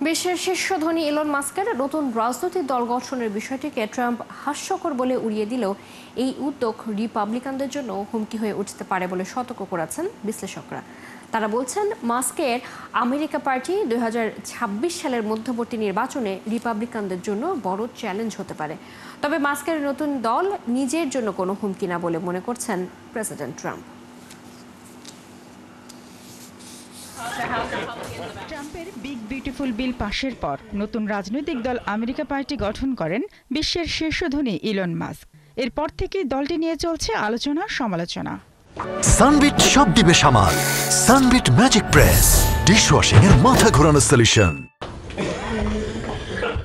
বিশ্বের শীর্ষ ধনী ইলন মাস্কের নতুন রাজনৈতিক দল গঠনের বিষয়টিকে ট্রাম্প হাস্যকর বলে উড়িয়ে দিলেও এই উদ্যোগ রিপাবলিকানদের জন্য হুমকি হয়ে উঠতে পারে বলে সতর্ক করেছেন বিশ্লেষকরা। তারা বলছেন, মাস্কের আমেরিকা পার্টি 2026 সালের মধ্যবর্তী নির্বাচনে রিপাবলিকানদের জন্য বড় চ্যালেঞ্জ হতে পারে। তবে মাস্কের নতুন দল নিজের জন্য কোনো হুমকি না বলে মনে করছেন প্রেসিডেন্ট ট্রাম্প। ট্রাম্পের বিগ বিউটিফুল বিল পাশের পর নতুন রাজনৈতিক দল আমেরিকা পার্টি গঠন করেন বিশ্বের শীর্ষ ধনী ইলন মাস্ক। এরপর থেকেই দলটি নিয়ে চলছে আলোচনা সমালোচনা। সানবিট সব দিবে সামাল। সানবিট ম্যাজিক প্রেস ডিশওয়াশিং এর মাথা ঘোরানো সলিউশন।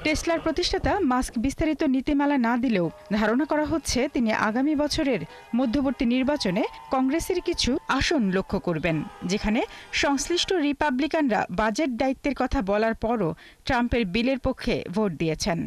টেসলার প্রতিষ্ঠাতা মাস্ক বিস্তারিত নীতিমালা না দিলেও ধারণা করা হচ্ছে তিনি আগামী বছরের মধ্যবর্তী নির্বাচনে কংগ্রেসের কিছু আসন লক্ষ্য করবেন, যেখানে সংশ্লিষ্ট রিপাবলিকানরা বাজেট দায়িত্বের কথা বলার পরও ট্রাম্পের বিলের পক্ষে ভোট দিয়েছেন।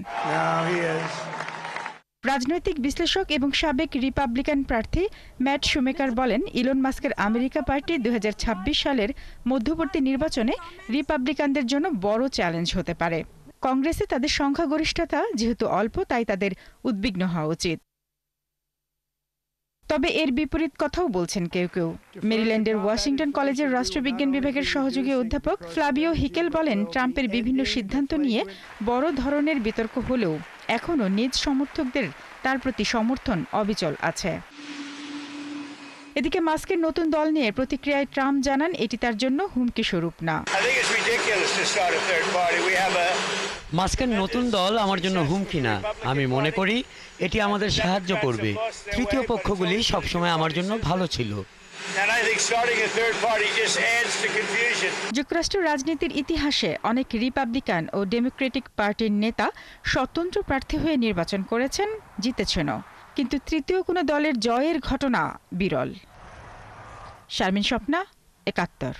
রাজনৈতিক বিশ্লেষক এবং সাবেক রিপাবলিকান প্রার্থী ম্যাট শুমেকার বলেন, ইলন মাস্কের আমেরিকা পার্টি 2026 সালের মধ্যবর্তী নির্বাচনে রিপাবলিকানদের জন্য বড় চ্যালেঞ্জ হতে পারে। কংগ্রেসে তাদের সংখ্যাগরিষ্ঠতা যেহেতু অল্প, তাই তাদের উদ্বিগ্ন হওয়া উচিত। তবে এর বিপরীত কথাও বলছেন কেউ কেউ। মেরিল্যান্ডের ওয়াশিংটন কলেজের রাষ্ট্রবিজ্ঞান বিভাগের সহযোগী অধ্যাপক ফ্লাভিও হিকেল বলেন, ট্রাম্পের বিভিন্ন সিদ্ধান্ত নিয়ে বড় ধরনের বিতর্ক হলেও এখনও নিজ সমর্থকদের তার প্রতি সমর্থন অবিচল আছে। এদিকে মাস্কের নতুন দল নিয়ে প্রতিক্রিয়ায় ট্রাম্প জানান, এটি তার জন্য হুমকি স্বরূপ না। মাস্কের নতুন দল আমার জন্য হুমকি না। আমি মনে করি এটি আমাদের সাহায্য করবে। তৃতীয় পক্ষগুলি সবসময় আমার জন্য ভালো ছিল। যুক্তরাষ্ট্রের রাজনীতির ইতিহাসে অনেক রিপাবলিকান ও ডেমোক্রেটিক পার্টির নেতা স্বতন্ত্র প্রার্থী হয়ে নির্বাচন করেছেন, জিতেছেনও, কিন্তু তৃতীয় কোনো দলের জয়ের ঘটনা বিরল। শারমিন স্বপ্না, ৭১।